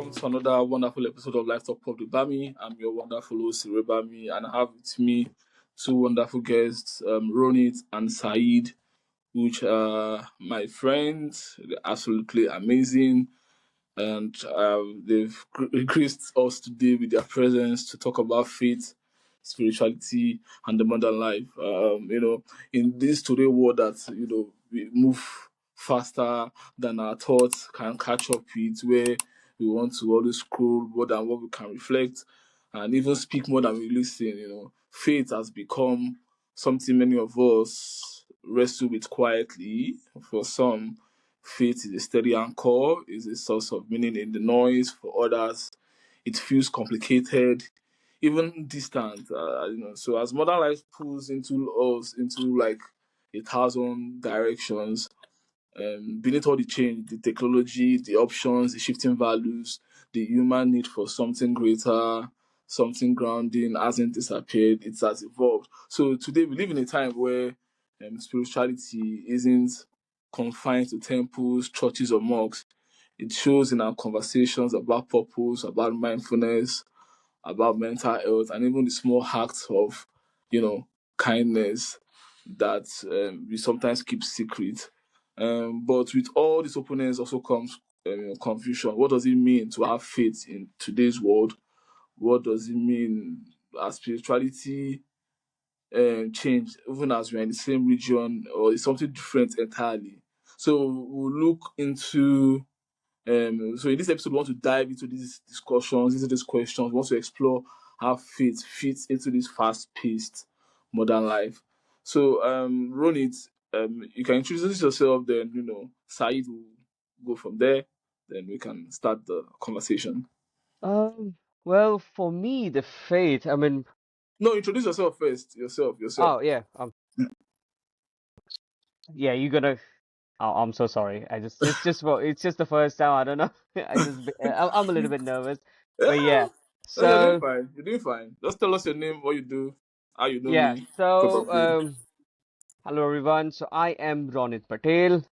welcome to another wonderful episode of Life Talk Pub with Bami. I'm your wonderful host, Bami, and I have with me two wonderful guests, Ronit and Saeed, which are my friends. They're absolutely amazing, and they've graced us today with their presence to talk about faith, spirituality, and the modern life. In this today world that we move faster than our thoughts can catch up with, where we want to always scroll more than what we can reflect, and even speak more than we listen. Faith has become something many of us wrestle with quietly. For some, faith is a steady anchor, is a source of meaning in the noise. For others, it feels complicated, even distant. So as modern life pulls into us into like a thousand directions, beneath all the change, the technology, the options, the shifting values, the human need for something greater, something grounding hasn't disappeared, it has evolved. So today we live in a time where spirituality isn't confined to temples, churches, or mosques. It shows in our conversations about purpose, about mindfulness, about mental health, and even the small acts of, kindness that we sometimes keep secret. But with all this openness also comes confusion. What does it mean to have faith in today's world? What does it mean as spirituality change, even as we're in the same region, or is something different entirely? So we'll look into so in this episode, we want to dive into these discussions, into these questions. We want to explore how faith fits into this fast-paced modern life. So, Ronit, you can introduce yourself. Then Saeed will go from there. Then we can start the conversation. Um, well, for me, the faith, No, introduce yourself first. Yourself. oh yeah, yeah, you're gonna. Oh, I'm so sorry. It's just the first time. I don't know. I'm a little bit nervous, but Yeah, yeah. no, you're doing So fine. You're doing fine. Just tell us your name, what you do, how you know yeah. me, So probably. hello everyone. So I am Ronit Patel.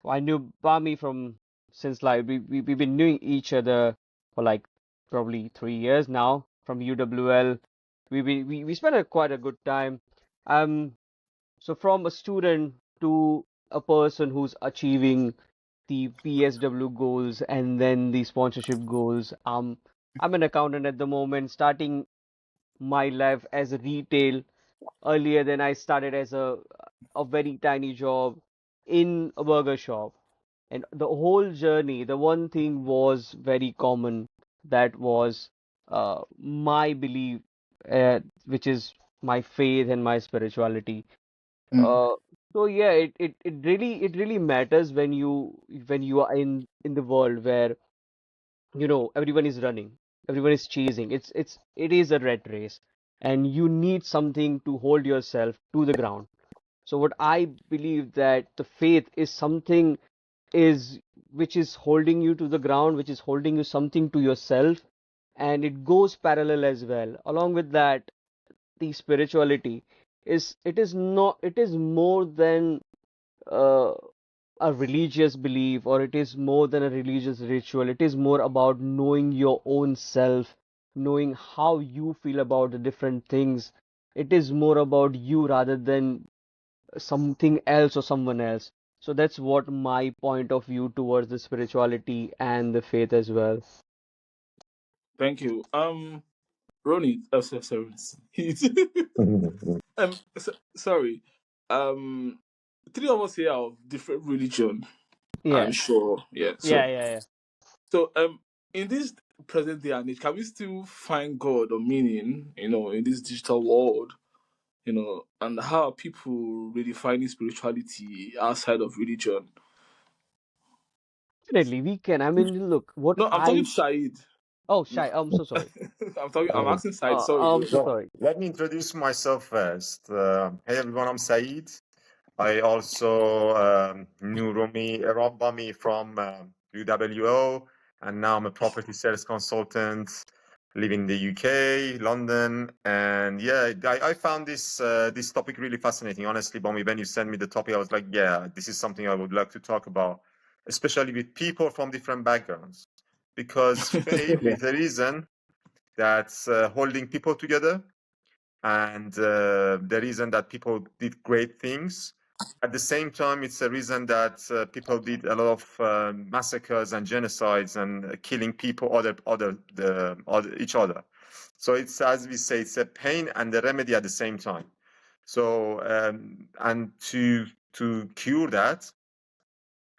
I knew Bami from since like we've been knowing each other for like probably 3 years now from UWL. We spent quite a good time. Um, So from a student to a person who's achieving the PSW goals and then the sponsorship goals. I'm an accountant at the moment, starting my life as a retail. Earlier than I started as a very tiny job in a burger shop. And the whole journey, the one thing was very common. That was my belief, which is my faith and my spirituality. Mm. Uh, so yeah, it really matters when you are in the world where everyone is running, everyone is chasing. It is a rat race, and you need something to hold yourself to the ground. So what I believe that the faith is something is which is holding you to the ground, which is holding you something to yourself, and it goes parallel as well. Along with that, the spirituality it is more than uh, a religious belief, or it is more than a religious ritual. It is more about knowing your own self, knowing how you feel about the different things. It is more about you rather than something else or someone else. So that's what my point of view towards the spirituality and the faith as well. Thank you. Ronnie, sorry. Sorry. Um, three of us here are of different religion. I'm Yeah, sure. Yeah. yeah, So, yeah, yeah. so in this present day and age, can we still find God or meaning? In this digital world. And how are people redefining spirituality outside of religion? Definitely, we can. Look, what No, I'm talking I. to Said. Oh, Shy, I'm so sorry. I'm asking Said. Sorry, I'm bro. so Well, sorry. let me introduce myself first. Hey everyone, I'm Saeed. I also knew Robbami from UWO, and now I'm a property sales consultant, live in the UK, London, and yeah, I found this topic really fascinating. Honestly, Bomi, when you sent me the topic, I was like, yeah, this is something I would like to talk about, especially with people from different backgrounds. because faith Yeah. is the reason that's holding people together, and the reason that people did great things. At the same time, it's a reason that people did a lot of massacres and genocides and killing people, each other. So it's, as we say, it's a pain and a remedy at the same time. So and to cure that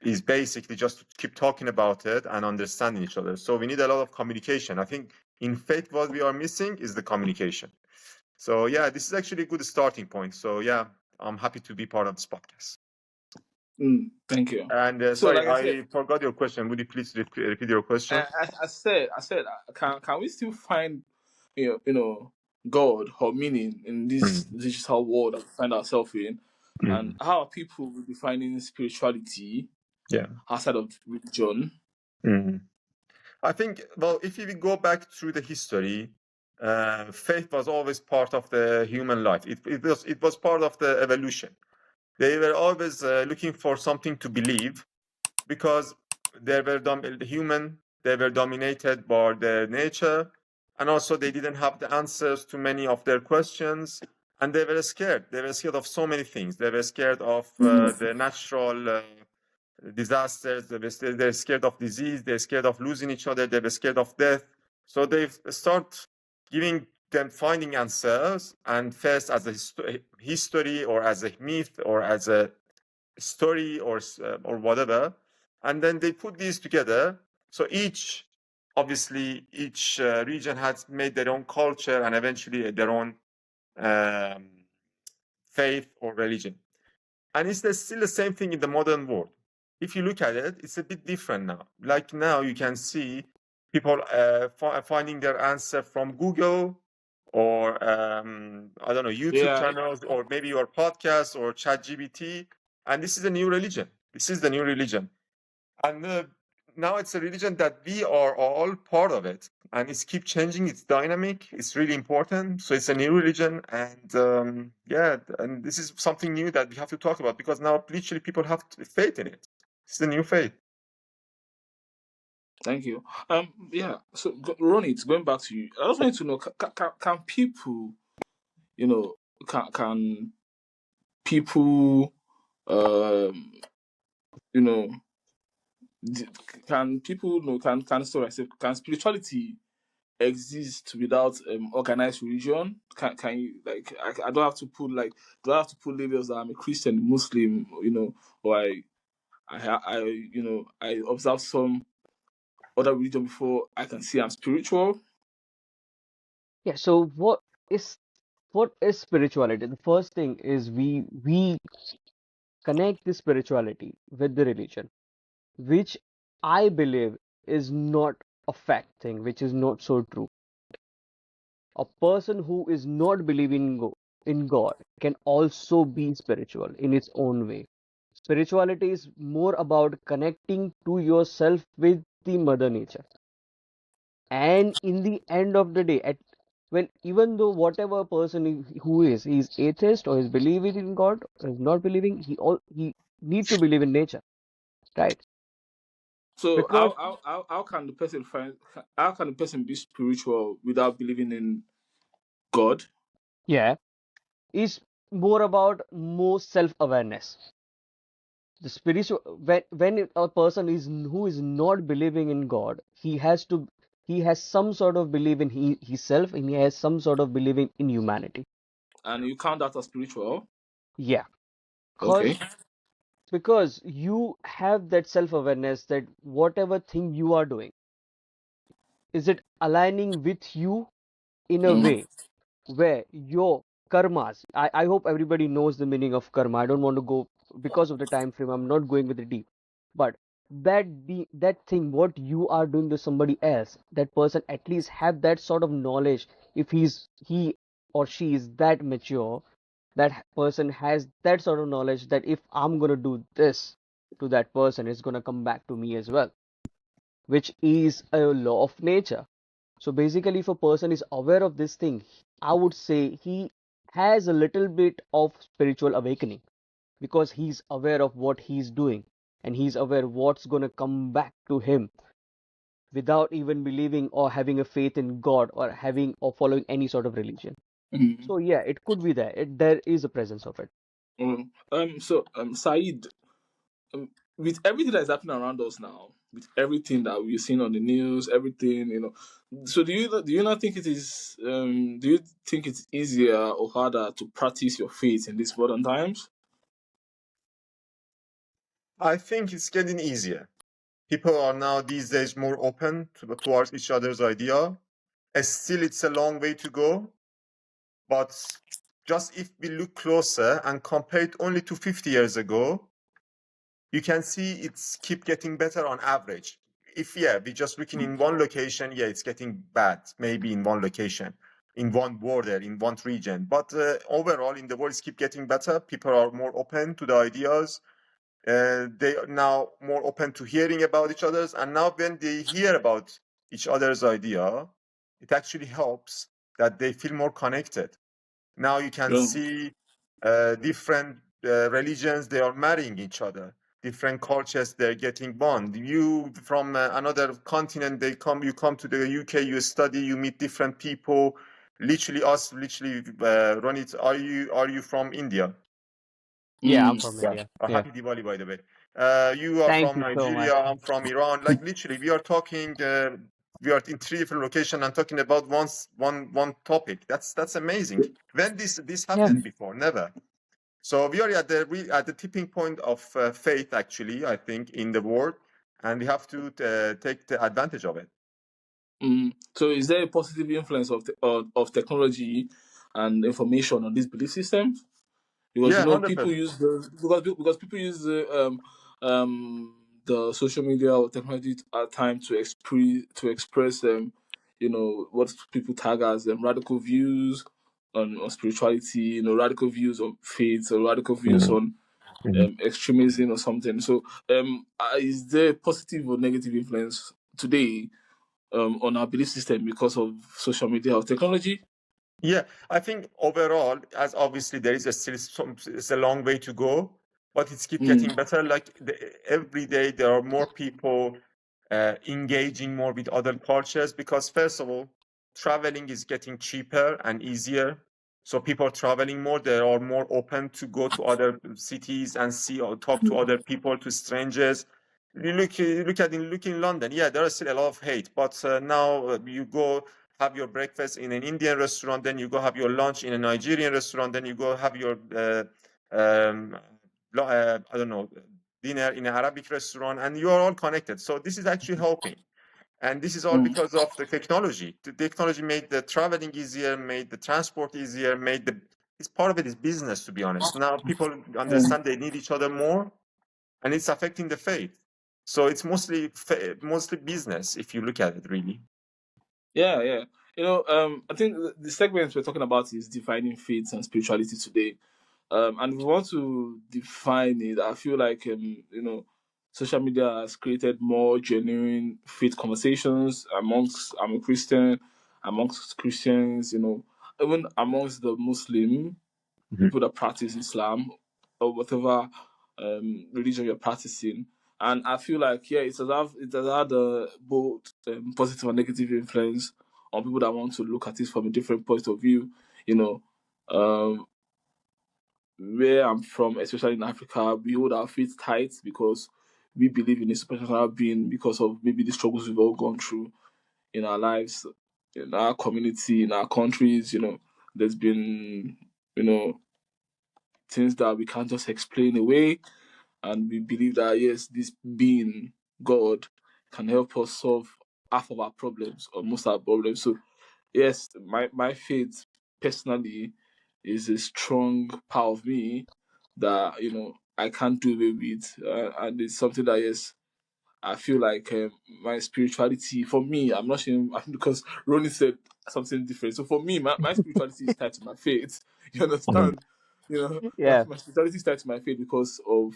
is basically just to keep talking about it and understanding each other. So we need a lot of communication. I think in faith, what we are missing is the communication. So yeah, this is actually a good starting point. So yeah, I'm happy to be part of this podcast. Thank you. And So, sorry, like I said, I forgot your question. Would you please repeat your question? I said, can we still find, God or meaning in this Mm, digital world that we find ourselves in, and mm, how are people defining spirituality yeah. outside of religion? Mm. I think, well, if you go back through the history, faith was always part of the human life. It was part of the evolution. They were always looking for something to believe, because they were dominated by the nature, and also they didn't have the answers to many of their questions, and they were scared of so many things. They were scared of the natural disasters. They're scared of disease. They're scared of losing each other. They were scared of death. So they start giving them finding answers, and first as a history, or as a myth, or as a story, or whatever, and then they put these together. So each region has made their own culture, and eventually their own um, faith or religion. And still the same thing in the modern world. If you look at it, it's a bit different now. Like now, you can see people finding their answer from Google, or I don't know, YouTube Yeah, channels, or maybe your podcast or ChatGPT. And this is a new religion. This is the new religion. And now it's a religion that we are all part of it, and it's keep changing. It's dynamic. It's really important. So it's a new religion, and yeah, and this is something new that we have to talk about, because now literally people have faith in it. It's the new faith. thank you. Yeah. So, Ronit, going back to you, I just wanted to know: can people, you know, can people, um, you know, d- can people, can spirituality exist without organized religion? Can you, like, I don't have to put, like, do I have to put labels that I'm a Christian, Muslim, or I observe some other religion before I can say I'm spiritual? Yeah, so is what is spirituality? The first thing is we connect the spirituality with the religion, which I believe is not a fact thing, which is not so true. A person who is not believing in God can also be spiritual in its own way. Spirituality is more about connecting to yourself with the mother nature. And in the end of the day, well, even though whatever person who is, he's atheist or is believing in God or is not believing, he need to believe in nature, right? So Because how can the person how can the person be spiritual without believing in God? yeah, it's more about more self-awareness. The spiritual when a person is who is not believing in God, he has some sort of belief in himself, and he has some sort of believing in humanity. And you count that as spiritual? Yeah, Okay. because you have that self-awareness that whatever thing you are doing, is it aligning with you in a Mm. way where your karmas, I hope everybody knows the meaning of karma. I don't want to go because of the time frame, I'm not going with the deep. But that thing what you are doing to somebody else, that person at least have that sort of knowledge. If he or she is that mature, that person has that sort of knowledge that if I'm gonna do this to that person, it's gonna come back to me as well, which is a law of nature. So basically, if a person is aware of this thing, I would say he has a little bit of spiritual awakening, because he's aware of what he's doing, and he's aware what's going to come back to him without even believing or having a faith in God or having or following any sort of religion. Mm. So yeah, it could be there. There is a presence of it. Saeed, um, with everything that is happening around us now, with everything that we've seen on the news, everything, so do you not think it is do you think it's easier or harder to practice your faith in these modern times? I think it's getting easier. People are now these days more open towards each other's idea. Still, it's a long way to go, but just if we look closer and compare it only to 50 years ago, you can see it's keep getting better on average. If we just looking in one location, it's getting bad, maybe in one location, in one border, in one region. But overall, in the world, it's keep getting better. People are more open to the ideas. They are now more open to hearing about each other's. And now when they hear about each other's idea, it actually helps that they feel more connected. Now you can Yeah. see different religions, they are marrying each other. Different cultures, they're getting bond. You from another continent, you come to the UK, you study, you meet different people. Literally, Ronit, are you from India? Yeah, I'm Mm. from Yeah. India. Yeah. Happy Diwali, by the way. You are Thank from you so much. Nigeria. I'm from Iran. Like literally, we are talking. We are in three different locations and talking about one topic. That's amazing. When this Yeah. happened before? Never. So we are at the tipping point of faith, actually. I think in the world, and we have to take the advantage of it. So is there a positive influence of technology and information on these belief systems? Because Yeah, people 100%. use because people use the social media or technology at time to express what people tag as radical views on spirituality, radical views on faith or radical views Mhm. on Mhm. extremism or something. So is there a positive or negative influence today on our belief system because of social media or technology? Yeah, I think overall, as obviously there is it's a long way to go, but it's keep Mm. getting better. Like every day, there are more people engaging more with other cultures because first of all, traveling is getting cheaper and easier. So people are traveling more. They are more open to go to other cities and see or talk to other people, to strangers. Look in London. Yeah, there is still a lot of hate, but now you go have your breakfast in an Indian restaurant, then you go have your lunch in a Nigerian restaurant, then you go have your um, I don't know, dinner in an Arabic restaurant, and you are all connected. So this is actually helping, and this is all Mm. because of the technology. The technology made the traveling easier, made the transport easier, made the it's part of it is business, to be honest. Now people Mm. understand they need each other more, and it's affecting the faith. So it's mostly business if you look at it, really. Yeah, yeah. I think the segment we're talking about is defining faith and spirituality today. And if we want to define it, I feel like social media has created more genuine faith conversations amongst I'm a Christian, amongst Christians, even amongst the Muslim people that practice Islam or whatever religion you're practicing. And I feel like it has had both positive and negative influence on people that want to look at it from a different point of view. You know, um, where I'm from, especially in Africa, we hold our faith tight because we believe in a supernatural being because of maybe the struggles we've all gone through in our lives, in our community, in our countries. There's been you know things that we can't just explain away, and we believe that yes, this being God can help us solve half of our problems or most of our problems. So yes, my faith personally is a strong part of me that I can't do away with, and it's something that yes. I feel like my spirituality, for me, I'm not sure because Ronnie said something different. So for me, my spirituality is tied to my faith. You Mhm. understand? My, Yeah. my spirituality is tied to my faith because of,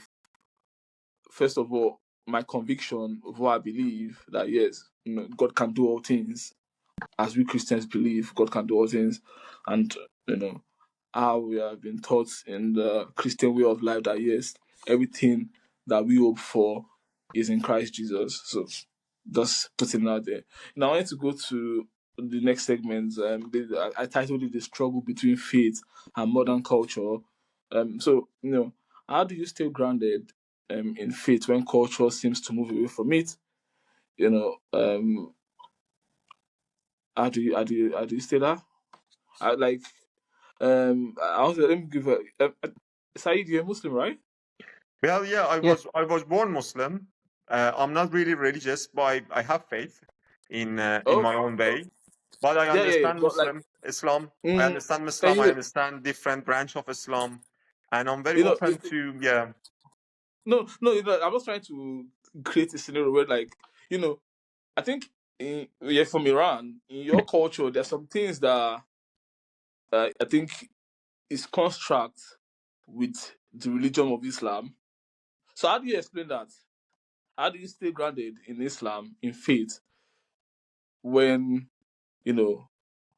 first of all, my conviction of what I believe that yes, God can do all things. As we Christians believe, God can do all things, and you know how we have been taught in the Christian way of life that yes, everything that we hope for is in Christ Jesus. So Just putting it out there. Now I want to go to the next segment. I titled it "The Struggle Between Faith and Modern Culture." So how do you stay grounded in faith when culture seems to move away from it? You know, how do you stay there? I like I also let me give a Saeed, you're a Muslim, right? Well, yeah, Yes, I was born Muslim. I'm not really religious, but I have faith in Oh, my own way. But I yeah. understand But like, Muslim Islam. I mm, understand can Islam. I you understand different branch of Islam, and I'm very you know open to yeah. no, I'm just trying to create a scenario where, like, I think you're from Iran. In your culture, there's some things that I think is construct with the religion of Islam. So how do you explain that? How do you stay grounded in Islam, in faith, when you know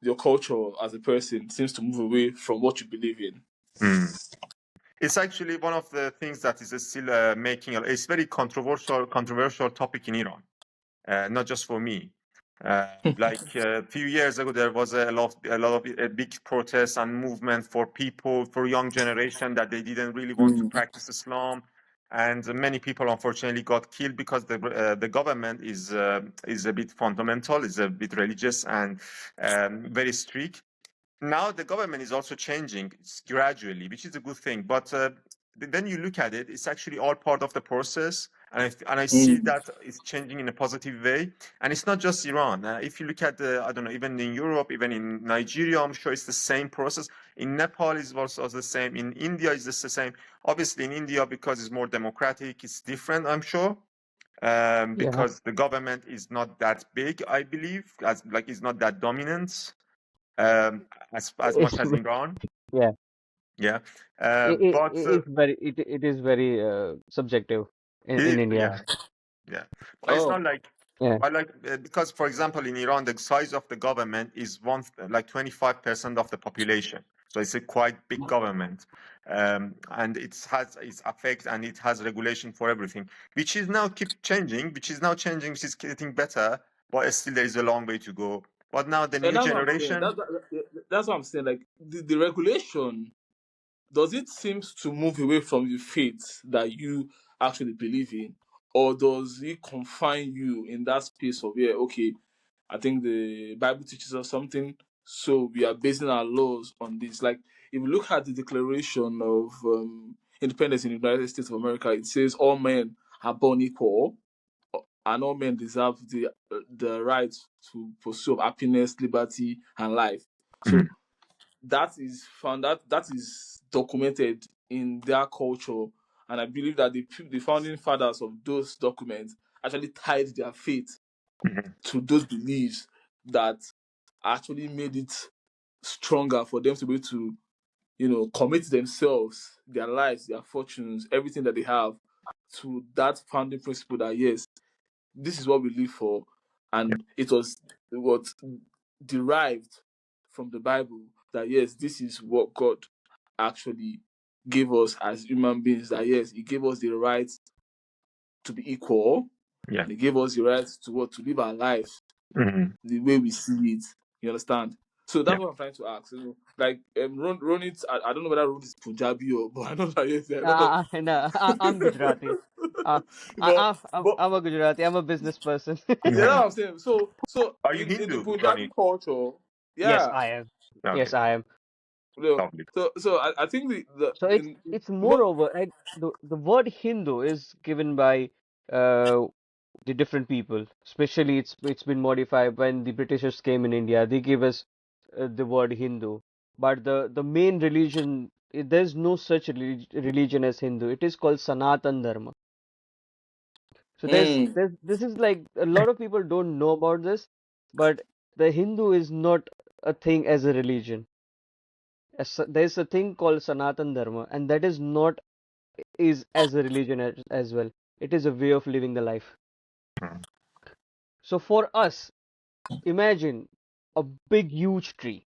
your culture as a person seems to move away from what you believe in? Hmm. It's actually one of the things that is still making it's very controversial topic in Iran. Not just for me. Like a few years ago, there was a lot of big protests and movement for people, for young generation that they didn't really want to Mm, practice Islam, and many people unfortunately got killed because the government is a bit fundamental, is a bit religious and very strict. Now the government is also changing gradually, which is a good thing. But then you look at it, it's actually all part of the process, and I see mm, that it's changing in a positive way. And it's not just Iran. If you look at I don't know, even in Europe, even in Nigeria, I'm sure it's the same process. In Nepal is also the same. In India is the same. Obviously, in India, because it's more democratic, it's different, I'm sure. yeah. Because the government is not that big, I believe, as like it's not that dominant as It's much as Iran. yeah. Yeah, It but is it is very subjective in India. yeah, yeah, but it's oh, not like. Yeah. But like because for example in Iran the size of the government is like 25% of the population, so it's a quite big government, and it has its effect and it has regulation for everything, which is now keep changing, which is getting better, but still there is a long way to go. But now the and new that's what I'm saying. generation. That's what I'm saying. Like the regulation, does it seems to move away from the faith that you actually believe in, or does it confine you in that space of, yeah, okay, I think the Bible teaches us something, so we are basing our laws on this. Like if you look at the Declaration of Independence in the United States of America, it says all men are born equal and all men deserve the right to pursue happiness, liberty, and life. So Mhm, that is documented in their culture, and I believe that the founding fathers of those documents actually tied their faith mhm, to those beliefs that actually made it stronger for them to be able to commit themselves, their lives, their fortunes, everything that they have to that founding principle that, yes, this is what we live for, yeah, and it was what derived from the Bible, that yes, this is what God actually gave us as human beings, that yes, He gave us the right to be equal, yeah. and He gave us the right to live our lives Mhm, the way we see it. You understand? So yeah. that's what I'm trying to ask. Like Ronit, I don't know whether Ronit is Punjabi or, but I know that, yes, a lot of No, I'm Gujarati. Uh, but but I'm a Gujarati. I'm a business person. yeah, that's Mhm. what I'm saying. So Are you in the Hindu, Punjabi Ronnie? culture, Yes, yeah, I am. Okay, Yes, I am. you know, lovely. so I think the So in it's most moreover, the word Hindu is given by uh, the different people. Especially it's been modified when the Britishers came in India. They gave us the word Hindu. But the main religion, there's no such religion as Hindu. It is called Sanatan Dharma. So mm, there's this is like a lot of people don't know about this, but the Hindu is not a thing as a religion. There's a thing called Sanatan Dharma, and that is not is as a religion as well. It is a way of living the life. Mhm, So for us, imagine a big huge tree,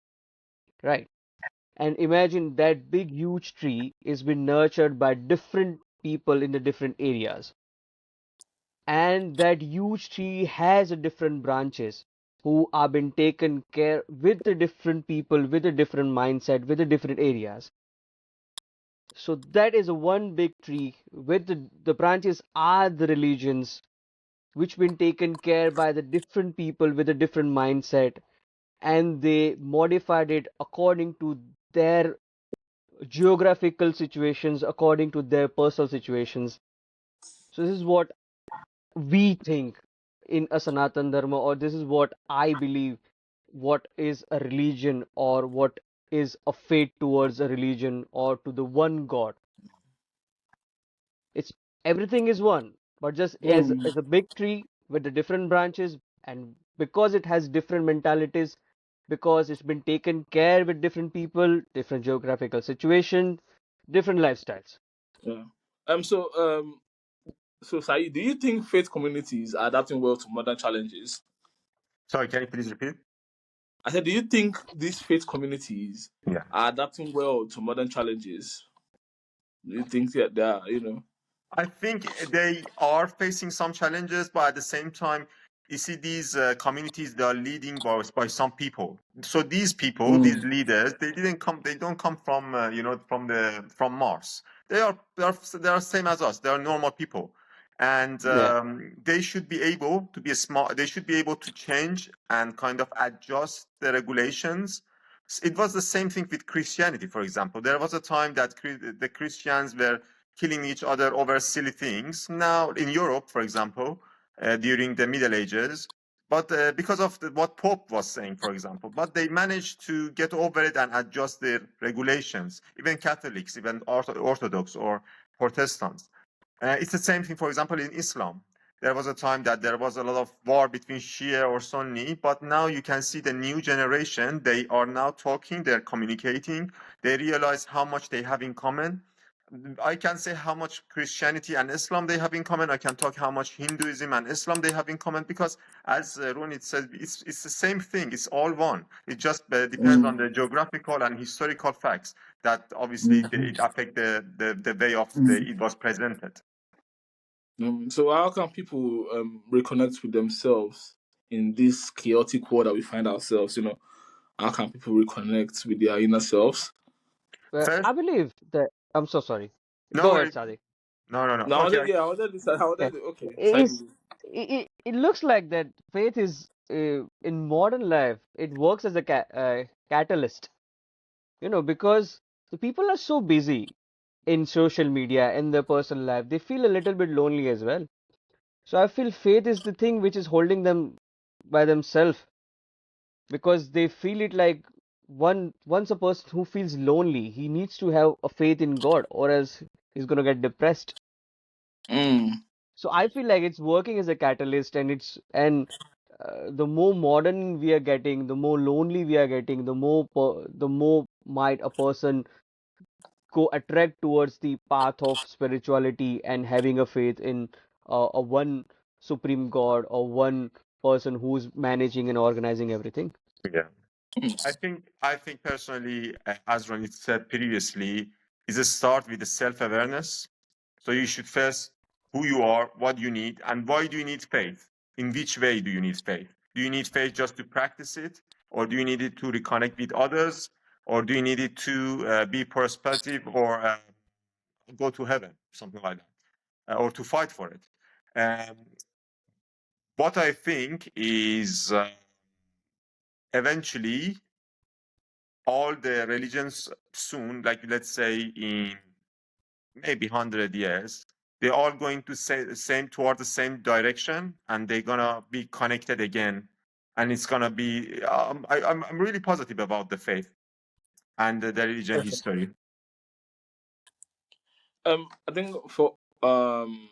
right? And imagine that big huge tree is been nurtured by different people in the different areas. and that huge tree has a different branches who are been taken care with the different people with a different mindset with the different areas. So that is a one big tree with the branches are the religions which been taken care by the different people with a different mindset, and they modified it according to their geographical situations, according to their personal situations. So this is what we think in a Sanatan Dharma, or this is what I believe what is a religion, or what is a faith towards a religion or to the one God. It's everything is one, but just Mm, as a big tree with the different branches, and because it has different mentalities, because it's been taken care with different people, different geographical situation, different lifestyles. yeah. So so Saeed, do you think faith communities are adapting well to modern challenges? Sorry, can you please repeat? I said, do you think these faith communities Yeah. are adapting well to modern challenges? Do you think that they are, I think they are facing some challenges, but at the same time, you see these communities they are leading by some people. So these people, these Mm, leaders, they don't come from from Mars. They are same as us. They are normal people, and Yeah. they should be able to be smart. They should be able to change and kind of adjust the regulations. It was the same thing with Christianity, for example. There was a time that the Christians were killing each other over silly things. Now, in Europe, for example, during the Middle Ages, but because of what Pope was saying, for example, but they managed to get over it and adjust their regulations. Even Catholics, even Orthodox or Protestants. It's the same thing, for example, in Islam. There was a time that there was a lot of war between Shia or Sunni, but now you can see the new generation. They are now talking, they're communicating, they realize how much they have in common. I can say how much Christianity and Islam they have in common. I can talk how much Hinduism and Islam they have in common because, as Ronit said, it's the same thing. It's all one. It just depends on mm, the geographical and historical facts that obviously mhm. it affect the way of it was presented. So how can people reconnect with themselves in this chaotic world that we find ourselves? How can people reconnect with their inner selves? Well, First, I believe that I'm so sorry. no Go ahead, worry. Sadiq. No. No, I Okay. wanted, yeah, I wanted this. I Yeah. wanted, okay, It side is move. it looks like that faith is in modern life, it works as a catalyst, because the people are so busy in social media, in their personal life, they feel a little bit lonely as well. So I feel faith is the thing which is holding them by themselves, because they feel it like once a person who feels lonely, he needs to have a faith in God, or else he's gonna get depressed. Mm, So I feel like it's working as a catalyst, and the more modern we are getting, the more lonely we are getting, the more might a person go attract towards the path of spirituality and having a faith in a one supreme God, or one person who's managing and organizing everything. Yeah. mm, I think personally, as Ronit said previously, is a start with the self-awareness. So you should first who you are, what you need, and why do you need faith? In which way do you need faith? Do you need faith just to practice it, or do you need it to reconnect with others, or do you need it to be perspective or go to heaven, something like that, or to fight for it? Um, what I think is eventually all the religions soon, like let's say in maybe 100 years, they're all going to say the same toward the same direction, and they're gonna be connected again. And it's gonna be I'm really positive about the faith and the religion history. I think um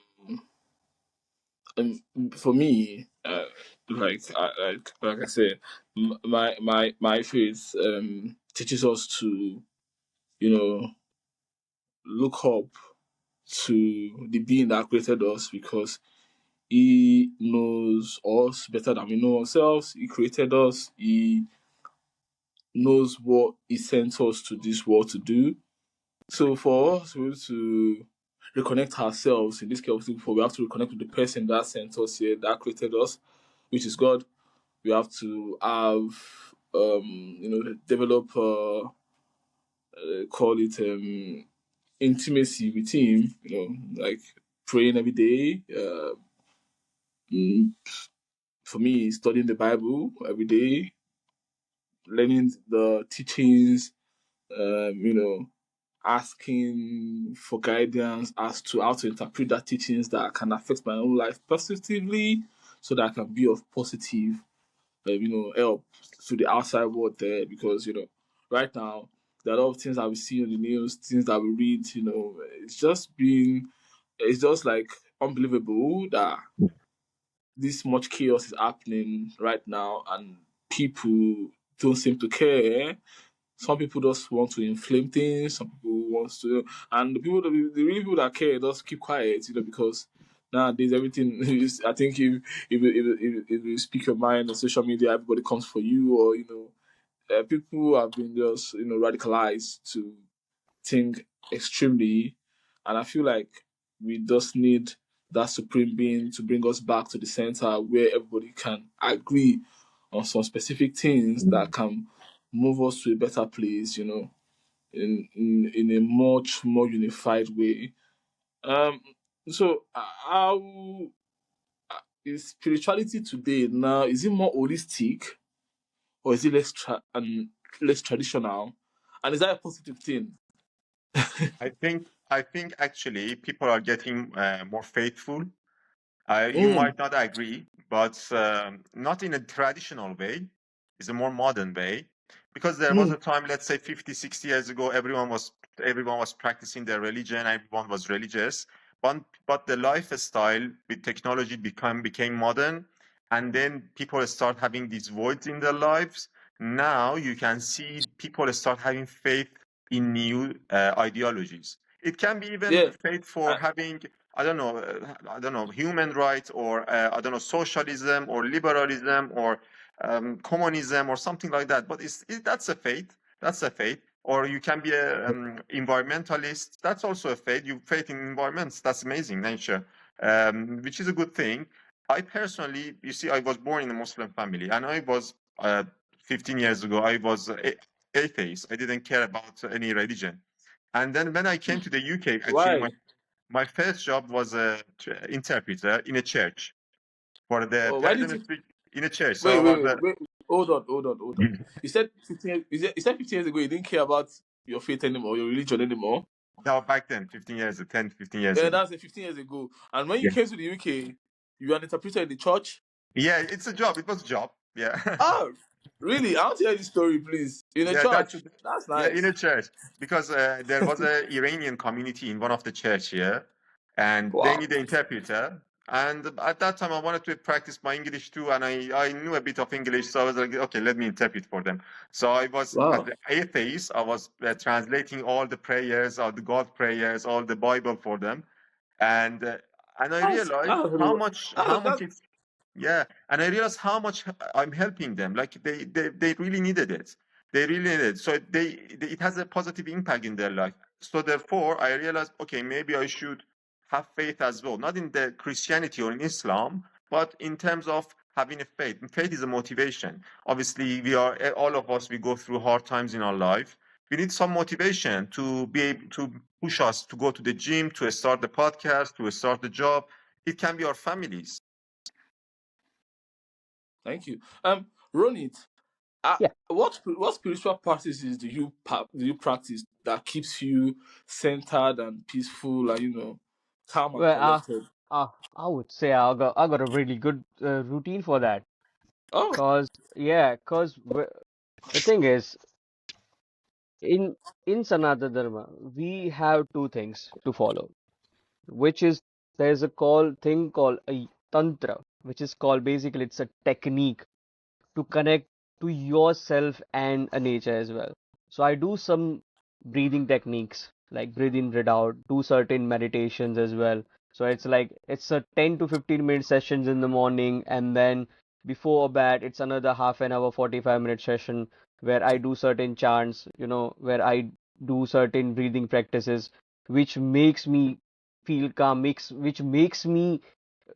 for me, like I said, my faith teaches us to look up to the being that created us, because he knows us better than we know ourselves. He created us. He knows what he sent us to this world to do. So for us to be able to reconnect ourselves. In this case, before we have to reconnect with the person that sent us here, that created us, which is God. We have to have, develop, call it intimacy with Him. Like praying every day. Mm, for me, studying the Bible every day, learning the teachings. You know, asking for guidance as to how to interpret that teachings that can affect my own life positively, so that I can be of positive, help to the outside world there. Because right now there are a lot of things that we see on the news, things that we read. It's just like unbelievable that this much chaos is happening right now, and people don't seem to care. Some people just want to inflame things. Some people want to, and the real people that care just keep quiet, because nowadays everything is. I think if you speak your mind on social media, everybody comes for you, or people have been just radicalized to think extremely, and I feel like we just need that supreme being to bring us back to the center where everybody can agree on some specific things that can move us to a better place, in a much more unified way. Um, so how is spirituality today now? Is it more holistic, or is it less traditional? And is that a positive thing? I think actually people are getting more faithful. You Mm, might not agree, but not in a traditional way. It's a more modern way. Because there was mm, a time, let's say 50, 60 years ago, everyone was practicing their religion, everyone was religious. But the lifestyle with technology became modern, and then people start having these voids in their lives. Now you can see people start having faith in new ideologies. It can be even yeah. faith for having, I don't know, human rights, or I don't know, socialism or liberalism or communism or something like that. But that's a faith. That's a faith. Or you can be a environmentalist. That's also a faith. You faith in environments. That's amazing, nature, which is a good thing. I personally, you see, I was born in a Muslim family, and I was 15 years ago. I was atheist. I didn't care about any religion. And then when I came to the UK, actually, my Why? my first job was a interpreter in a church for the Why did President you speak in a church. So wait, I wait, was wait, wait. Hold on, hold on, hold on. You said 15 years, you said 15 years ago you didn't care about your faith anymore, your religion anymore. now back then, 15 years, 10, 15 years Yeah, ago. that's 15 years ago. And when you Yeah. came to the UK, you were an interpreter in the church. Yeah, it's a job. It was a job. Yeah. Oh, really? I want to hear this story, please. In a Yeah, church. That's yeah, in a nice. church, because there was a Iranian community in one of the church here, and they Wow. need an interpreter. And at that time, I wanted to practice my English too, and I knew a bit of English, so I was like, okay, let me interpret for them. So I was, as Wow. an atheist, I was translating all the prayers, all the God prayers, all the Bible for them, and uh, and I realized That's really how what. much That's, it's, yeah, and I realized how much I'm helping them. Like they really needed it. They really needed it. So it has a positive impact in their life. So therefore, I realized, okay, maybe I should have faith as well, not in the Christianity or in Islam, but in terms of having a faith. Faith is a motivation. Obviously, all of us, we go through hard times in our life. We need some motivation to be able to push us to go to the gym, to start the podcast, to start the job. It can be our families. thank you. Ronit, Yeah. what spiritual practices do you practice that keeps you centered and peaceful and calm and Well, collected? I would say I got a really good routine for that. Oh, The thing is, in in Sanatana Dharma, we have two things to follow, which is there's a thing called a tantra, which is called basically it's a technique to connect to yourself and a nature as well. So I do some breathing techniques like breathe in, breathe out, do certain meditations as well. So it's a 10 to 15-minute sessions in the morning, and then before bed it's another half an hour, 45-minute session where I do certain chants, where I do certain breathing practices, which makes me feel calm, which makes me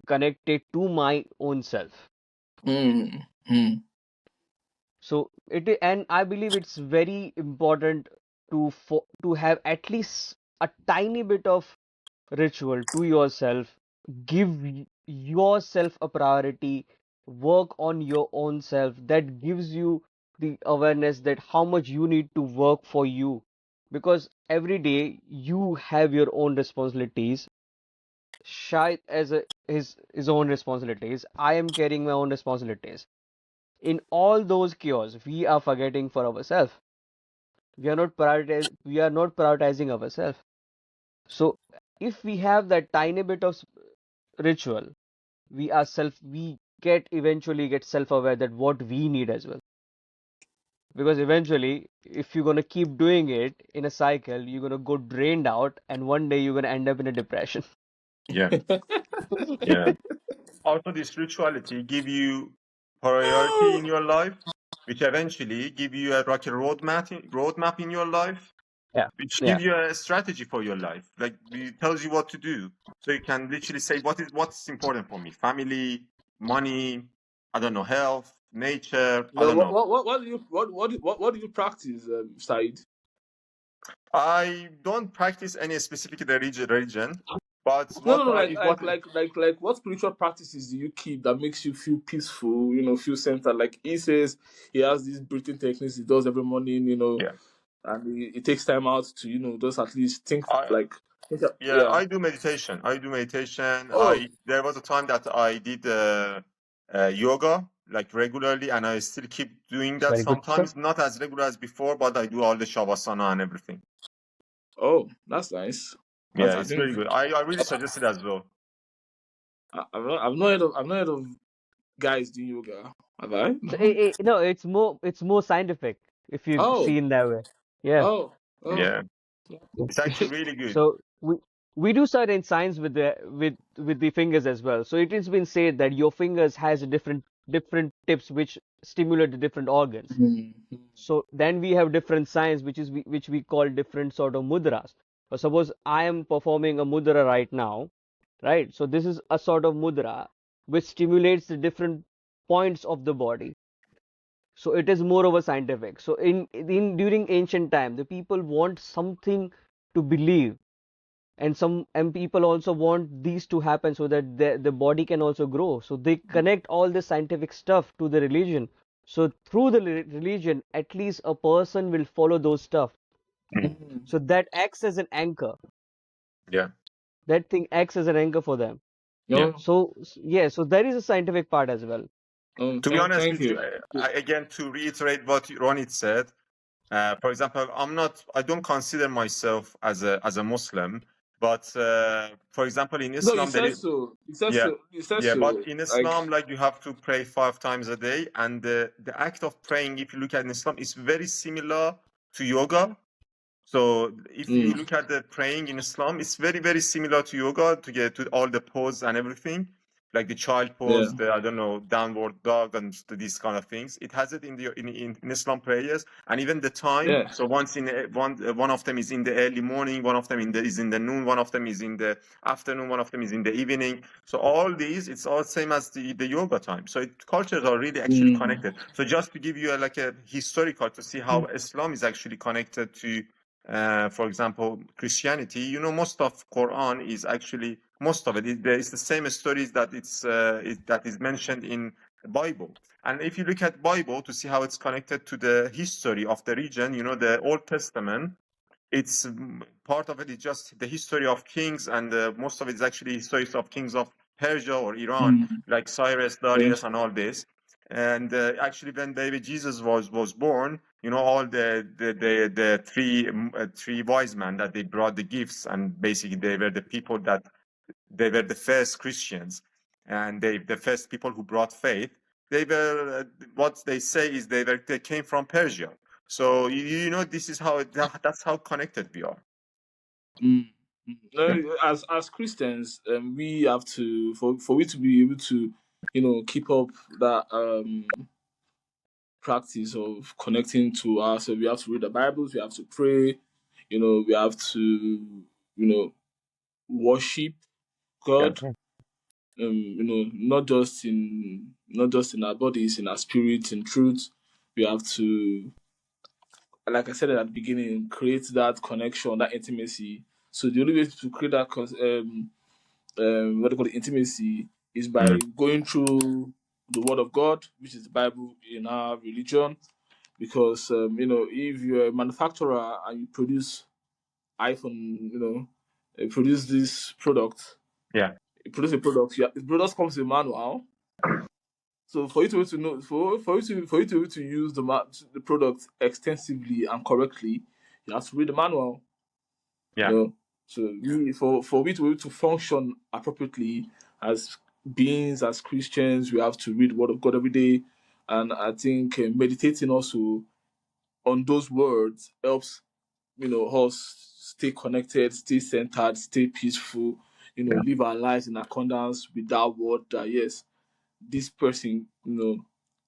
connected to my own self. Mm, mm, So and I believe it's very important to have at least a tiny bit of ritual to yourself. Give yourself a priority. Work on your own self. That gives you the awareness that how much you need to work for you, because every day you have your own responsibilities. Shai as his own responsibilities. I am carrying my own responsibilities. In all those chaos, we are forgetting for ourselves. We are not prioritizing ourselves. So if we have that tiny bit of ritual, we get eventually get self-aware that what we need as well. Because eventually, if you're gonna keep doing it in a cycle, you're gonna go drained out, and one day you're gonna end up in a depression. Yeah, yeah. Also, this spirituality give you priority in your life, which eventually give you like a roadmap in your life, Yeah, which yeah. give you a strategy for your life. Like it tells you what to do, so you can literally say what's important for me: family, money, I don't know, health, nature, I No, don't know. what do you practice, Said? I don't practice any specific religion, but No, what no, no, I what what spiritual practices do you keep that makes you feel peaceful, feel centered? Like he says he has these breathing techniques he does every morning, yeah. and he takes time out to, just at least think I like, Yeah, yeah. I do meditation. I do meditation. Oh, There was a time that I did yoga like regularly, and I still keep doing It's that very good, sir. sometimes. Not as regular as before, but I do all the shavasana and everything. oh, that's nice. Yeah, I it's think very good. I really suggest it as well. I've not heard of guys doing yoga. Have I? So No. no, it's more scientific if you Oh, see in that way. Yeah. oh, oh. Yeah, it's actually really good. So we do certain signs with the fingers as well. So it has been said that your fingers has a different tips which stimulate the different organs. Hmm. So then we have different signs which we call different sort of mudras. So suppose I am performing a mudra right now, right? So this is a sort of mudra which stimulates the different points of the body. So it is more of a scientific. So in during ancient time, the people want something to believe, and people also want these to happen so that the body can also grow. So they connect all the scientific stuff to the religion. So through the religion, at least a person will follow those stuff. Mm. Hmm. So that acts as an anchor. Yeah, That thing acts as an anchor for them. yeah. No. So yeah, so there is a scientific part as well. To be honest Thank with you, you. again to reiterate what Ronit said, for example, I don't consider myself as a Muslim, but for example, in No, you Islam, there said is so. You said yeah, so. You said yeah. But so. in Like, Islam, like you have to pray 5 times a day, and the act of praying, if you look at in Islam, is very similar to yoga. So if you mm, look at the praying in Islam, it's very, very similar to yoga to get to all the pose and everything, like the child yeah, pose, the I don't know, downward dog and these kind of things. It has it in the in Islam prayers, and even the time. yeah. So once in one of them is in the early morning, one of them is in the noon, one of them is in the afternoon, one of them is in the evening. So all these, it's all same as the yoga time. So cultures are really actually Mm, connected. So just to give you like a historical to see how Islam is actually connected to for example, Christianity, most of Quran is actually most of it. It's the same stories that that is mentioned in Bible. And if you look at Bible to see how it's connected to the history of the region, the Old Testament, it's part of it is just the history of kings, and most of it is actually histories of kings of Persia or Iran, mm, like Cyrus, yeah. Darius, and all this. And actually, when baby Jesus was born, all the three wise men that they brought the gifts, and basically they were the people that they were the first Christians, and the first people who brought faith. They were what they say is they came from Persia. So this is how that's how connected we are. Mm, mm. Yeah. As Christians, we have to for we to be able to, keep up that practice of connecting to us. So we have to read the Bibles. We have to pray. We have to, you know, worship Yeah. God. Not just in our bodies, in our spirit, in truth. We have to, like I said at the beginning, create that connection, that intimacy. So the only way to create that what they call it, intimacy is by Mm. going through the Word of God, which is the Bible in our religion. Because if you're a manufacturer and you produce iPhone, produce this product, Yeah. you produce a product, the product comes with a manual. So for you to be able to know, for you to be able to use the product extensively and correctly, you have to read the manual. You Yeah. know, so for we to be able to function appropriately as beings, as Christians, we have to read the Word of God every day, and I think meditating also on those words helps us stay connected, stay centered, stay peaceful. Yeah. Live our lives in accordance with that word. That yes, this person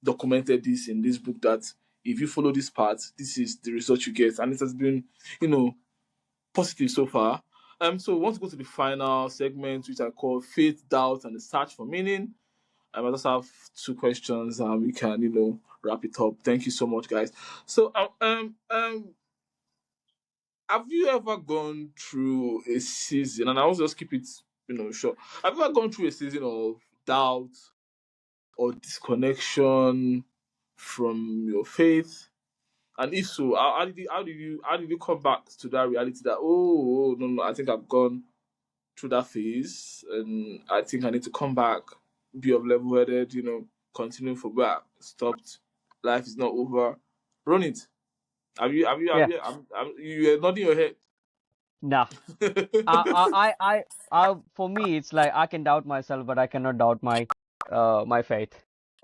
documented this in this book. That if you follow this path, this is the result you get, and it has been you know positive so far. So we want to go to the final segment, which I call Faith, Doubt, and the Search for Meaning. I just have two questions, and we can, wrap it up. Thank you so much, guys. So, have you ever gone through a season, and I'll just keep it, short. Have you ever gone through a season of doubt or disconnection from your faith? And if so, how did you come back to that reality that no, no, I think I've gone through that phase, and I think I need to come back, be of level headed, continue from where I stopped. Life is not over. Run it. Yeah. You're nodding your head. Nah. For me, it's like I can doubt myself, but I cannot doubt my faith.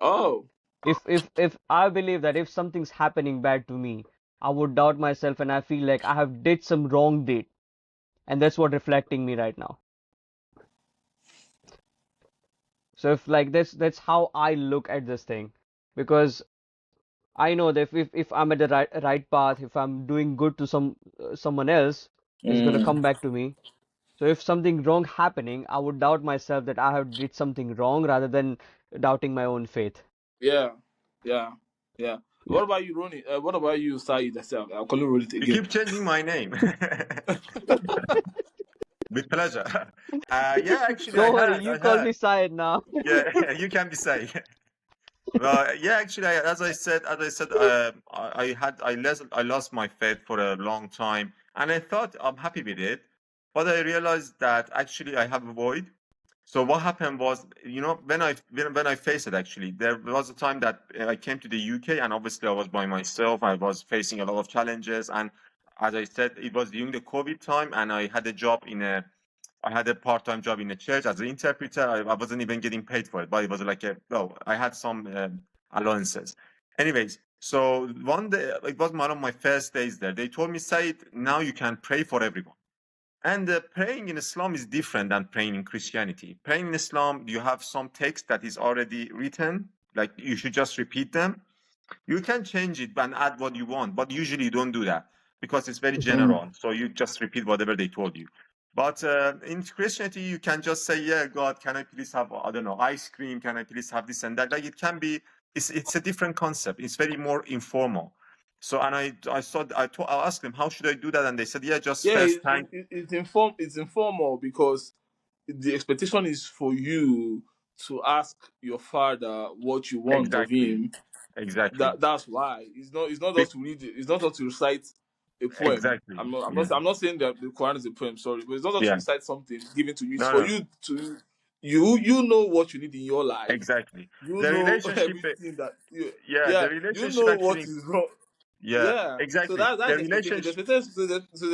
Oh, If I believe that if something's happening bad to me, I would doubt myself, and I feel like I have did some wrong deed, and that's what reflecting me right now. So if like that's how I look at this thing, because I know that if I'm at the right path, if I'm doing good to someone else, it's gonna mm, come back to me. So if something wrong happening, I would doubt myself that I have did something wrong rather than doubting my own faith. yeah, yeah, yeah. Yeah. What about you, Ronnie? What about you, Saeed? I'll call you Ronnie You again. keep changing my name. With pleasure. Yeah, actually, I Don't worry, had. you I call had. me Syed now. Yeah, you can be say. Well, yeah, actually, as I said, I lost my faith for a long time, and I thought I'm happy with it, but I realized that actually I have a void. So what happened was, when I faced it, actually, there was a time that I came to the UK, and obviously I was by myself. I was facing a lot of challenges, and as I said, it was during the COVID time, and I had a part-time job in a church as an interpreter. I wasn't even getting paid for it, but it was like I had some allowances. Anyways, so one day, it was one of my first days there. They told me, Said, now you can pray for everyone. And praying in Islam is different than praying in Christianity. Praying in Islam, you have some text that is already written, like you should just repeat them. You can change it and add what you want, but usually you don't do that because it's very Mm. general. So you just repeat whatever they told you. But in Christianity, you can just say, "Yeah, God, can I please have, I don't know, ice cream? Can I please have this and that?" Like it can be. It's a different concept. It's very more informal. So and I asked them, "How should I do that?" And they said, "Yeah, just Yeah, first thank." it's informal because the expectation is for you to ask your father what you want of Exactly, him. exactly, That's why it's not Be- just to read it. It's not just to recite a poem. exactly. I'm not I'm Yeah, not I'm not saying that the Quran is a poem. Sorry, but it's not just to yeah. recite something given to you. It's No, for no, you to you know what you need in your life. exactly. You The know relationship, everything that yeah, yeah, the you relationship know what actually, is wrong. yeah, Yeah. So exactly. that's The the expectation. The relationship, expectation, so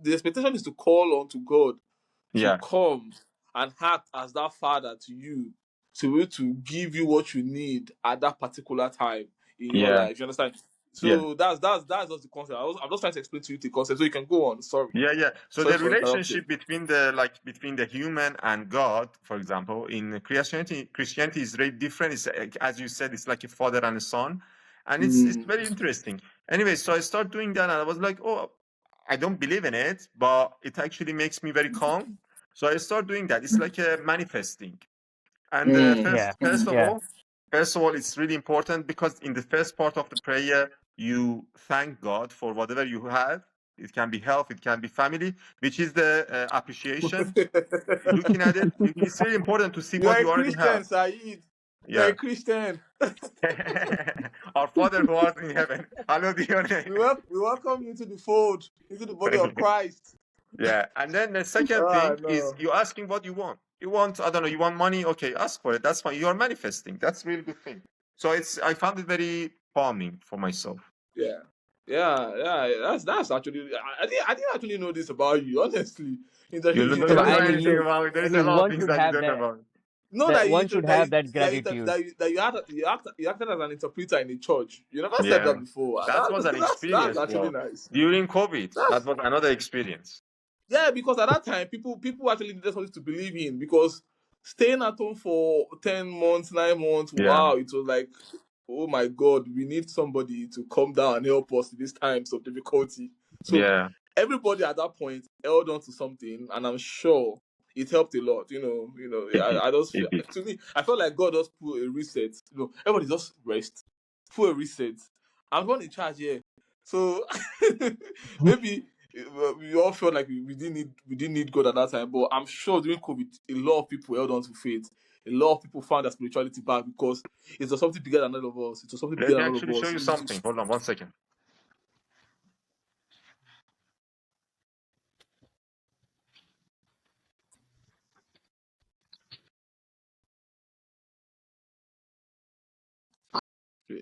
the expectation is to call on to God to yeah, come and act as that father to you, to be able to give you what you need at that particular time in your yeah, life. You understand? yeah. So that's just the concept. I'm just trying to explain to you the concept so you can go on. Sorry. Yeah, yeah. So Sorry the for interrupting. relationship between the human and God, for example, in Christianity is very different. It's as you said, it's like a father and a son, and it's Mm, very interesting. Anyway, so I start doing that, and I was like, oh, I don't believe in it, but it actually makes me very calm. So I start doing that. It's like a manifesting. And Yeah. first of Yeah. all, it's really important because in the first part of the prayer, you thank God for whatever you have. It can be health, it can be family, which is the appreciation. Looking at it, it's really important to see You what are a you already have. Christian, Saeed. You are Yeah. a Christian. Our Father who art in heaven, hallowed be your name. We welcome you to the fold, into the body of Christ. Yeah. And then the second Ah, thing is no. you're asking what you want. You want, I don't know, you want money? Okay, ask for it. That's fine. You're manifesting. That's a really good thing. So I found it very calming for myself. Yeah. Yeah. That's actually. I didn't actually know this about you, honestly. You Interview, don't No, but know I interview. mean, anything about it. I There's a mean, lot of one things should that you have don't know about. No, that that one should have that gratitude. you acted as an interpreter in the church. You never said Yeah. that before. That was an That's experience, actually bro. nice. During COVID, that That's was another experience. Yeah, because at that time, people actually needed something to believe in. Because staying at home for 10 months, 9 months, Yeah. wow, it was like, oh my God, we need somebody to come down and help us in these times of difficulty. So Yeah. everybody at that point held on to something, and I'm sure it helped a lot. It did. I just It feel, did. to me, I felt like God just put a reset. Everybody just rest, put a reset. I'm not in charge here, so maybe we all felt like we didn't need God at that time. But I'm sure during COVID, a lot of people held on to faith. A lot of people found their spirituality back because it was something bigger than all of us. It was something bigger Let me than all actually of show us. you something. Hold on 1 second.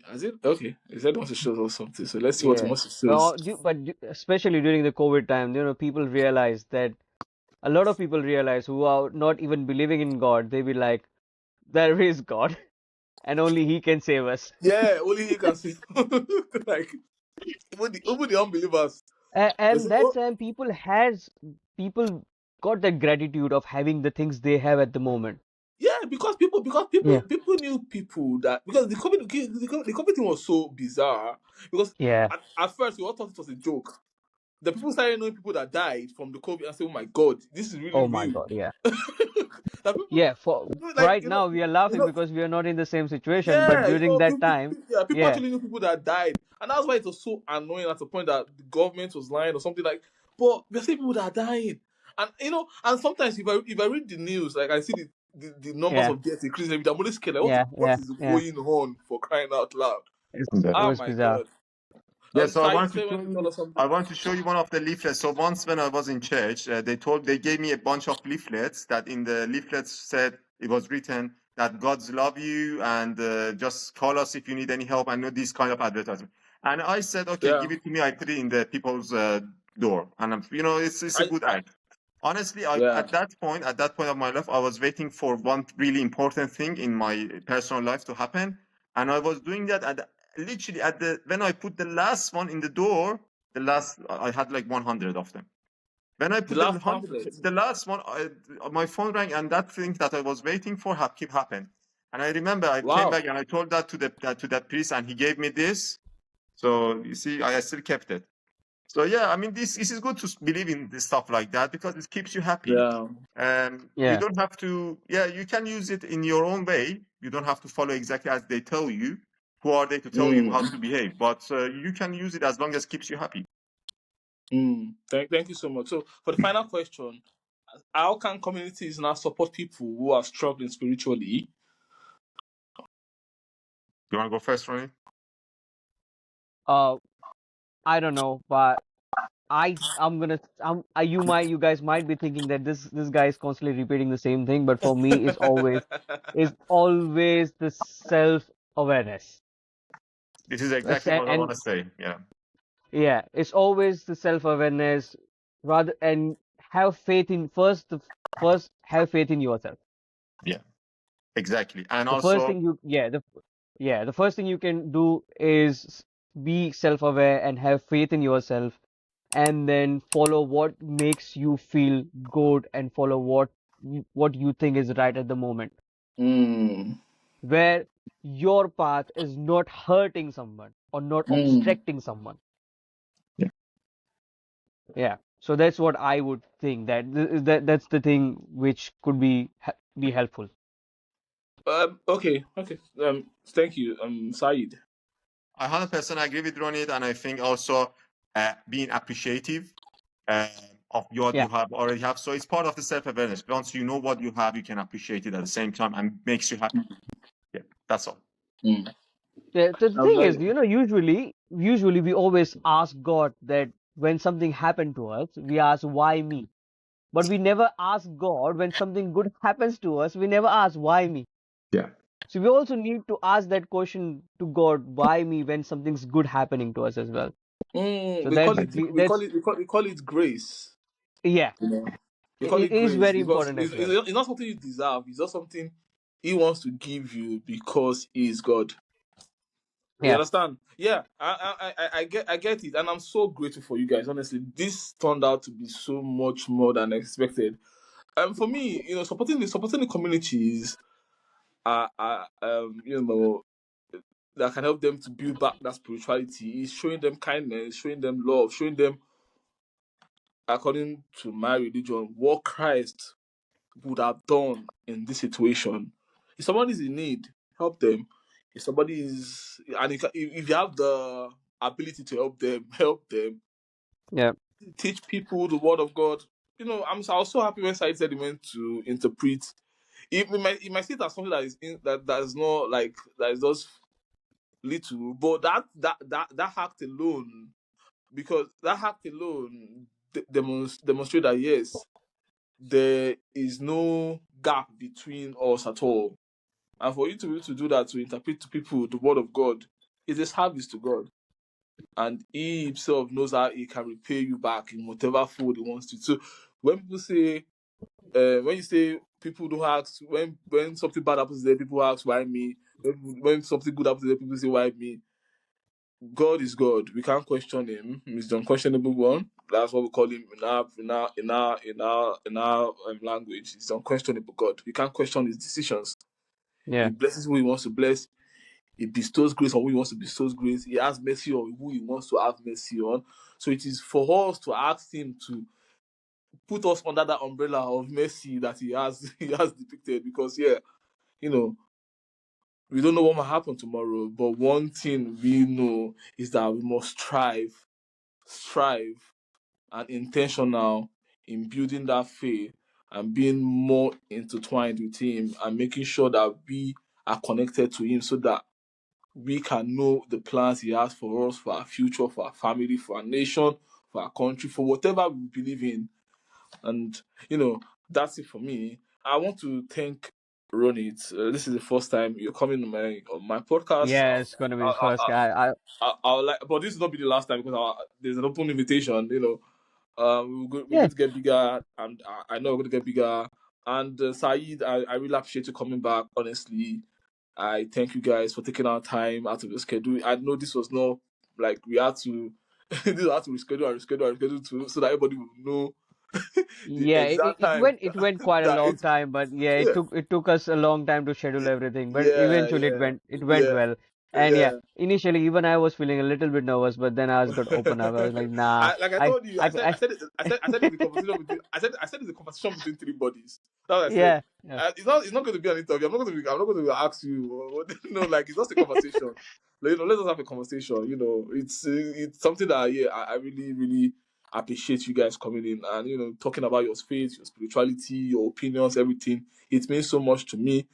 Has it? Okay. He said he wants to show us something. So let's see what he Yeah. wants to show us. Especially during the COVID time, people realize that a lot of people realize who are not even believing in God, they be like, there is God, and only He can save us. Yeah, only he can see. Like even the unbelievers. They And say, that oh, time, people got the gratitude of having the things they have at the moment. yeah, because Yeah. people knew people that because the COVID thing was so bizarre because Yeah. at first we all thought it was a joke. The people started knowing people that died from the COVID and say, "Oh my God, this is really Oh my real." God. Yeah. That people, Yeah. For like right now, we are laughing you know, because we are not in the same situation. But yeah, during that time, people yeah, actually knew people that died, and that's why it was so annoying at the point that the government was lying or something like. But we're seeing people that are dying, and and sometimes if I read the news, like I see the numbers yeah, of deaths increasing every day, I'm always scared. Like, yeah, what yeah, is yeah. going on for crying out loud? It Oh was my bizarre. God. Yeah, so Said you want to tell us I something. want to show you one of the leaflets. So once when I was in church, they gave me a bunch of leaflets that in the leaflets said it was written that God's love you and just call us if you need any help. I know this kind of advertisement. And I said, okay, Yeah, give it to me. I put it in the people's door. And it's a I good act. Honestly, yeah. at that point of my life, I was waiting for one really important thing in my personal life to happen. And I was doing that at literally when I put the last one in the door, I had like 100 of them. When I The put last pamphlet. the last one, my phone rang, and that thing that I was waiting for keep happened. And I remember I came Wow. back and I told that to that priest, and he gave me this. So you see, I still kept it. So yeah, I mean, this is good to believe in this stuff like that because it keeps you happy. Yeah. You Yeah. don't have to, yeah, you can use it in your own way. You don't have to follow exactly as they tell you. Who are they to tell you how Mm. to behave? But you can use it as long as it keeps you happy. Mm. Thank you so much. So for the final question, how can communities now support people who are struggling spiritually? You want to go first, Ronnie? Uh, I don't know, but you guys might be thinking that this guy is constantly repeating the same thing, but for me, it's always the self-awareness. This is exactly what I And want to say. Yeah, yeah, it's always the self-awareness rather and have faith in first have faith in yourself. yeah, exactly. And The first also, thing the first thing you can do is be self-aware and have faith in yourself, and then follow what makes you feel good and follow what you think is right at the moment, Mm. where your path is not hurting someone or not Mm. obstructing someone. yeah, Yeah. So that's what I would think, that's the thing which could be helpful. Okay, okay. Thank you, Said. I 100% agree with Ronit, and I think also being appreciative uh, of what Yeah. you have already have. So it's part of the self-awareness. Once you know what you have, you can appreciate it at the same time and makes you happy. Yeah, that's all. Mm. Yeah, so the I'm thing is, like, usually we always ask God that when something happened to us, we ask why me. But we never ask God when something good happens to us, we never ask why me. Yeah. So we also need to ask that question to God, why me, when something's good happening to us as well. So we call it that's we call it grace. yeah, You know, we call it it is grace very because important as well. it's not something you deserve. It's not something He wants to give you because He is God. You Yeah, understand? Yeah, I get it, and I'm so grateful for you guys. Honestly, this turned out to be so much more than expected. For me, supporting the communities, you know, that can help them to build back that spirituality is showing them kindness, showing them love, showing them according to my religion what Christ would have done in this situation. If somebody is in need, help them. If somebody is, and if you have the ability to help them, help them. yeah, Teach people the word of God. I was so happy when Said said he went to interpret. It might see it as something that that is not like that is just little, but that act alone, because that act alone demonstrate that yes, there is no gap between us at all. And for you to be able to do that, to interpret to people the word of God, is a service to God. And He Himself knows how He can repay you back in whatever fold He wants to. So when people say, when you say people don't ask, when something bad happens to them, people ask why me. When something good happens to them, people say why me. God is God. We can't question Him. He's the unquestionable one. That's what we call Him in our language. He's the unquestionable God. We can't question His decisions. He yeah, blesses who He wants to bless. He bestows grace on who He wants to bestow grace. He has mercy on who He wants to have mercy on. So it is for us to ask Him to put us under that umbrella of mercy that He has He has depicted. Because you know, we don't know what might happen tomorrow. But one thing we know is that we must strive and intentional in building that faith and being more intertwined with Him and making sure that we are connected to Him so that we can know the plans He has for us, for our future, for our family, for our nation, for our country, for whatever we believe in. And, that's it for me. I want to thank Ronit. This is the first time you're coming on my podcast. yeah. It's gonna be the first I, guy. I'll like, but this will not be the last time because there's an open invitation. We're Yeah, going to get bigger, and I know we're going to get bigger. And Saeed, I really appreciate you coming back. Honestly, I thank you guys for taking our time out of your schedule. I know this was not like we had to, this had to reschedule so that everybody will know the yeah. exact It time went quite a that long it's time, but yeah, yeah, it took us a long time to schedule everything. But yeah, eventually yeah, it went yeah, well. And yeah, yeah. initially even I was feeling a little bit nervous, but then I was got open up. I was like, nah, Like I told you, I I said it's a conversation between I said it's a conversation between three bodies. That's what I said. yeah, yeah, It's not going to be an interview. I'm not going to ask you. Like it's just a conversation. Like, let us have a conversation. It's something that I really really appreciate you guys coming in and talking about your faith, your spirituality, your opinions, everything. It means so much to me.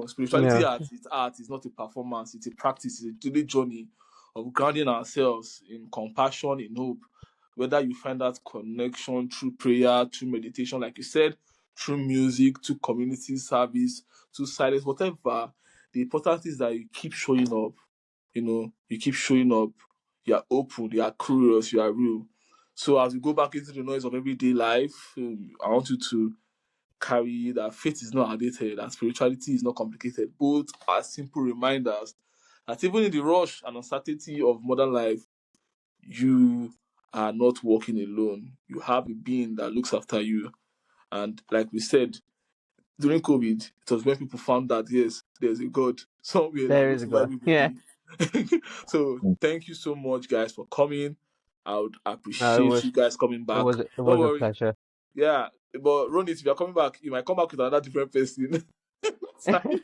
Spirituality yeah. its art. It's not a performance. It's a practice. It's a daily journey of grounding ourselves in compassion, in hope. Whether you find that connection through prayer, through meditation, like you said, through music, through community service, through silence, whatever. The important is that you keep showing up. You keep showing up. You are open. You are curious. You are real. So as we go back into the noise of everyday life, I want you to carry that faith is not outdated and spirituality is not complicated. Both are simple reminders that even in the rush and uncertainty of modern life, you are not walking alone. You have a being that looks after you. And like we said, during COVID, it was when people found that yes, there's a God somewhere that There looks is a over God. Yeah, everybody. So thank you so much, guys, for coming. I would It appreciate you was guys coming it back. was it Don't was a worry. pleasure. Yeah, but Ronit, if you're coming back, you might come back with another different person. Saeed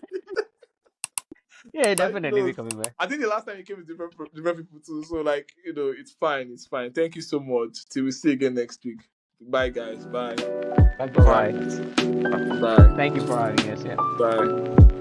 Yeah, Saeed definitely be knows. coming back. I think the last time you came with different people too. So like, it's fine. It's fine. Thank you so much. Till we see you again next week. Bye guys. Bye. Bye Bye bye. Ronit. Bye. Bye. Thank you for having us. Yeah. Bye.